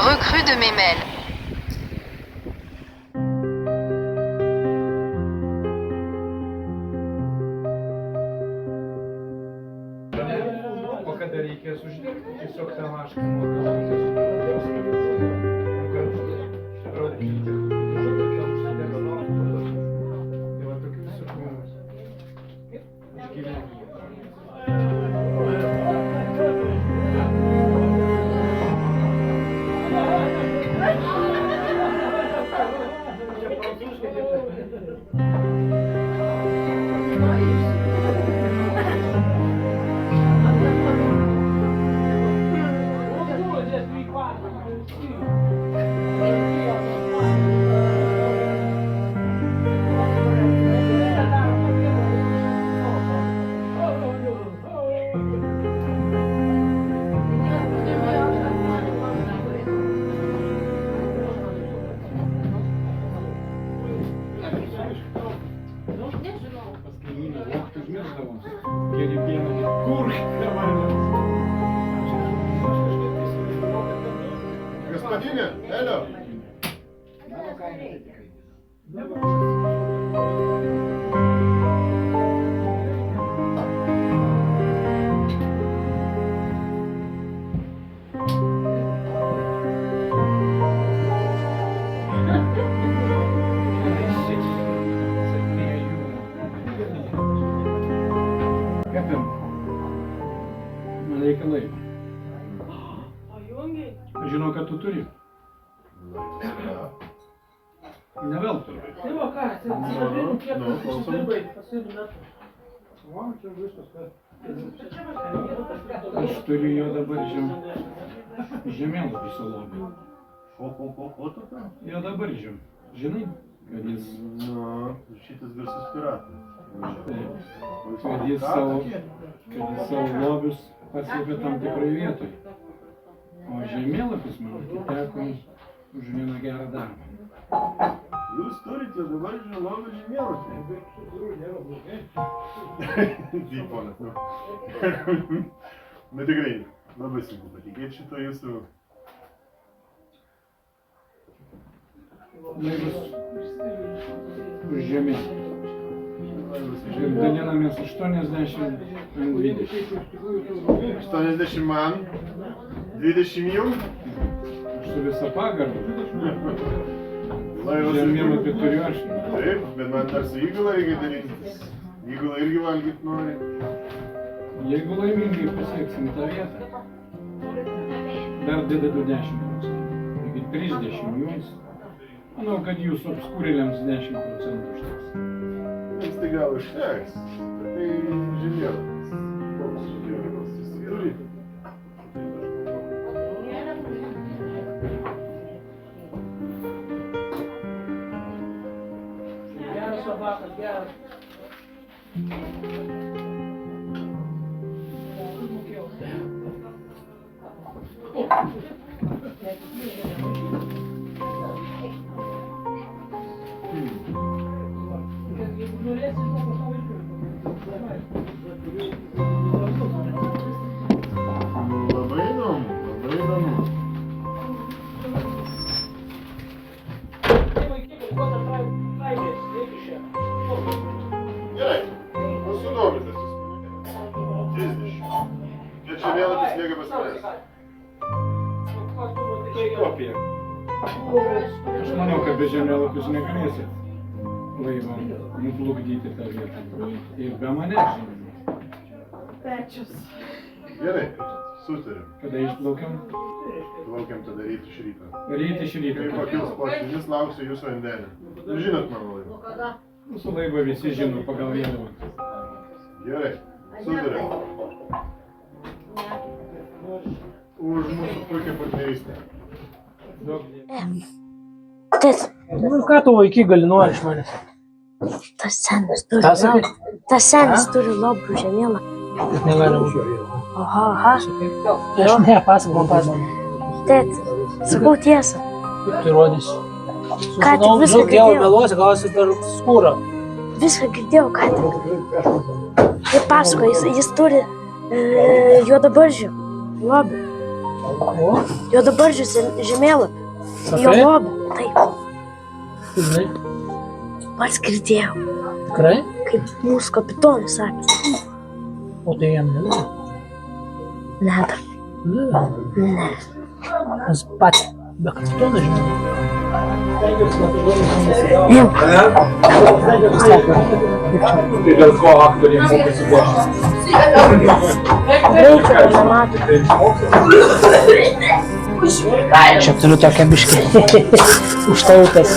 Recrue de Memel. O kada reikės uždegti, tiesiog tą vašką nuo kalbutės raukyti. Tai va tokių visokių išgyvenimų. Господине, алло. Man reikalai. Žinau, kad tu turi. Ne veltui. Tai va ką, atsidarėm kiek užsidirbai, pasirinata. Va, čia viskas, kad... Aš turiu jo dabar žemėlapį salomį. O tada? Jo dabar žinai, kad jis... Nu, šitas garsus piratas. Taip, kad jis savo lobius paslėpė tam tikrai vietoj. O žemėlapis man atiteko už vieną gerą darbą. Jūs turite dabar lobių žemėlapį? Taip, ponas, nu. Na tikrai, labai sunku patikėti šito jūsų. Laivas už žemėlapį. Ir dalinamės 80 ant 20. 80 man, 20 jum. Aš su visą pagarbą. Laivas Žemėlapį turiu aš. Taip, bet man dar su įgula reikia dalintis. Įgula irgi valgyt nori. Jeigu laimingai pasieksim tą vietą, dar didedu 10%. Iki 30 jums. Manau, kad jūsų apskūrėliams 10% užteks. Jums tai gal užteks. Tai žemėlapis. Koks žemėlapis jis turi? Geras sobakas, geras. Labai įdomu, labai įdomu. Gerai, mūsų nuomonės jūs minėjote. 30. Čia žemėlapis lieka pas manęs. Kopija. Aš manau, kad be žemėlapius negalėsit laivą nuplukdyti tą vietą. Ir be manęs, žinoma. Pečius. Gerai, sutarėm. Kada išplaukiam? Plaukiam tada ryt iš ryto. Ryt iš ryto. Kai pakils potvynis, lauksiu jūsų vandenį. Jūs žinot mano laivą. Mūsų laivą visi žino pagal vėliavą. Gerai, sutarėm. Už mūsų puikią partnerystę. Daug Tėti, Nu ką tu vaikai gali nori iš manęs? tas senis turi Ką sakai? lobių žemėlapį. Negalima. Aha. Aš ne, pasakok man. Tėti, sakau tiesą. Kaip tu įrodysi? Ką tik viską Žinau, gėlą girdėjau. meluosi, gausi dar skūrą. Viską girdėjau, ką tik. Jis pasakoja, jis turi juodabarzdžių lobių. O, Juodabarzdžius žemėlapį. Jo sakai? lobį. Taip, Tu žinai, pats girdėjau, tikrai? kaip mūsų kapitonas sakė. O tai jam ne. Ne, dar. Ne. Ne. Mes patys be kapitono žinome. Jau. Tai dėl ko aktoriai mokosi lošti? Reikia, kad nemato. Čia turiu tokią biškį. Užtautęs.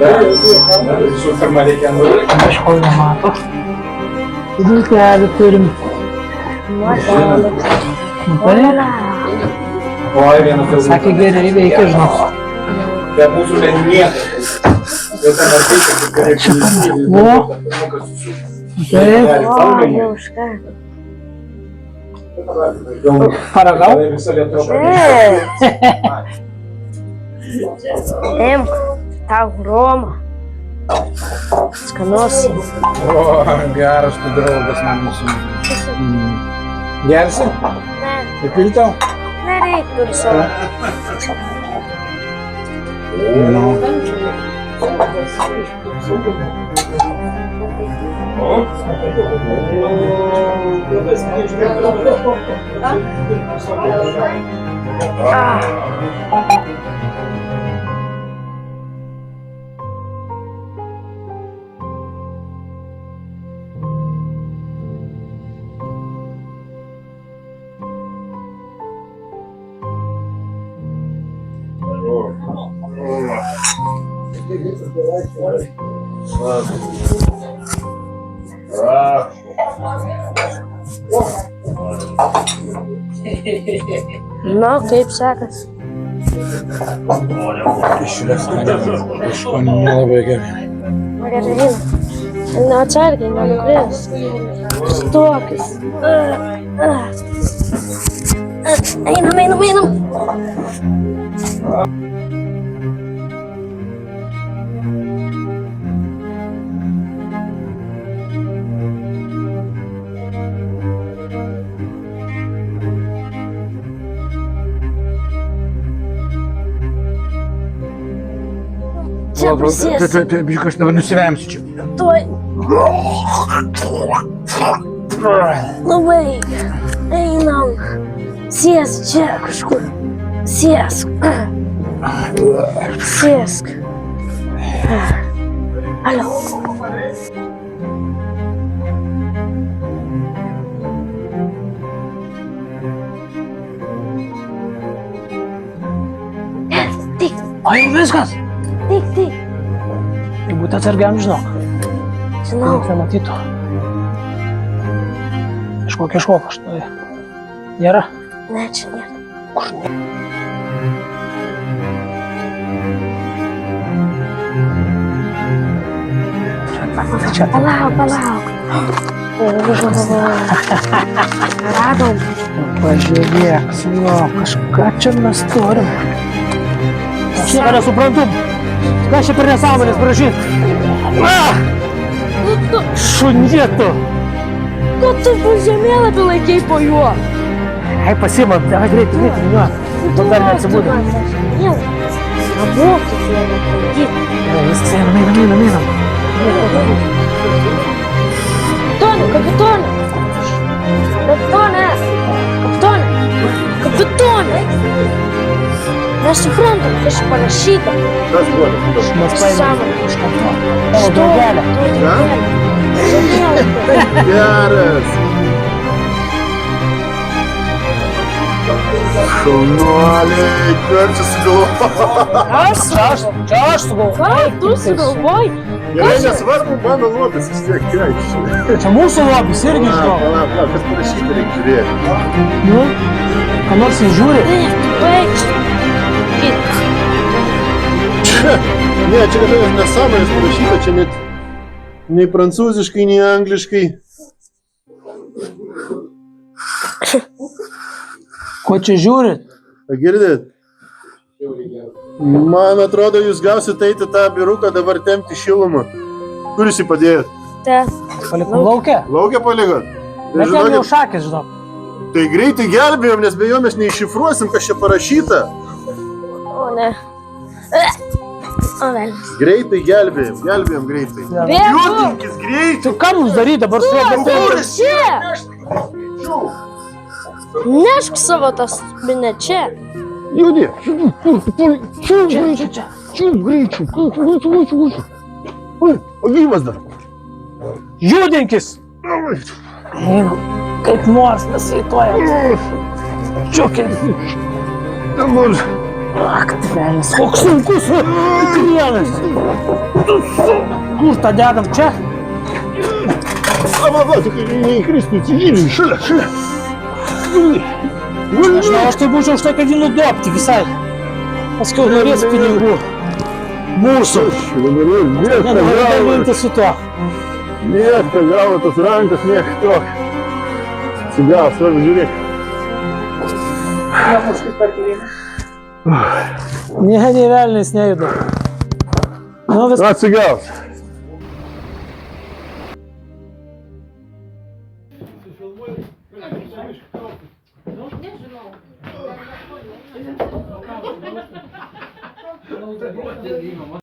Visų pirma reikia nuveikti. Kažko nemato. Vilkelį turim. Nuotelė. Nutarė? Oi, vienas jau. Sakė, geri veikia, žinok. Be mūsų ten niekas. Jau ten ateikė, kaip gerai. Taip. O, jau užką. Paragau? Visa Lietuva. Imk, tau Roma. Skanus. O, geras tu draugas man mūsų. Gersi? Ne, Įpiltau? nereik, turi savo. Na, kaip sekas? Iškonį labai gerai. Gerai. Neatsargiai, nenukris. Stokis. Einam, einam, einam. Čia prisės. Biškai aš dabar nusivemsiu čia. Tuoj. Labai. Einam. Sėsk čia kažkur. Sėsk. Sėsk. Alio. Tik, O jau viskas. tik, tik. Jeigu būtų atsargiam, žinok. Žinau. Niekas nematytų. Ieškok, aš tai. Nėra. Ne, čia nėra. Čia. Palauk, palauk. Radom. Pažiūrėk, jo, kažką čia mes turim. Aš nieko nesuprantu. Ką čia per nesąmonės parašyt? Šunėtų. Ko tu žemėlapį laikei po juo? Ai, pasimam, davai greitai, jo. Tu dar neatsibūdai. Jau. Pamokyti jau neklaidyti. Viskas, einam. Kapitone, kapitone. Kapitone. Kapitone. Kapitone. Nesuprantam, kas čia parašyta. Kas buvo? Mes paėmėm Sąmonė. kažką. Tavo draugelę. Žemėlapį. Geras. Šaunuoliai, ką čia sugalvojo? Čia aš sugalvoju. Ką tu sugalvojai? Gerai, nesvarbu, mano lobis vis tiek keičia. Čia mūsų lobis irgi žinau. Palauk, kas parašyta, reikia žiūrėti. Nu, ką nors jis žiūri. Ne, tu baigsi. Ne, čia kažkokios nesąmonės parašyta, čia net nei prancūziškai, nei angliškai. Ko čia žiūrit? Girdit? Man atrodo, jūs gausit eiti tą biuruką dabar tempti šilumą. Kur jūs jį padėjot? Te. Palikau laukia. Laukia paligot? Bet ten jau šakės, žinok. Tai greitai gelbėjom, nes be jo mes neiššifruosim, kas čia parašyta. O ne. O vėl. Greitai gelbėjom greitai. Bėgu. Judinkis greitai. Tai ką mums daryti dabar su juo bendrai? Čia. Nešk savo tas minę čia. Judi. Čia. Greičiau. Oi, o gyvas dar. Judinkis! Kaip nors nesveituoja. Čiukit. Dabar. Ak, velnis, koks sunkus krienas. Kur tą dedam čia? Va, tik neįkristų į civilinį. Šalia. Žinau, aš tai būčiau už tai, kad jį nudobti visai. Paskiau norės pinigų. Mūsų. Nenoriu dalinti su tuo. Mėgsta gavo tas rankas, mėgsta tokį. Atsigaus, svarbu žiūrėk. Nei velnis nejuda. Nu, viskas. Atsigaus.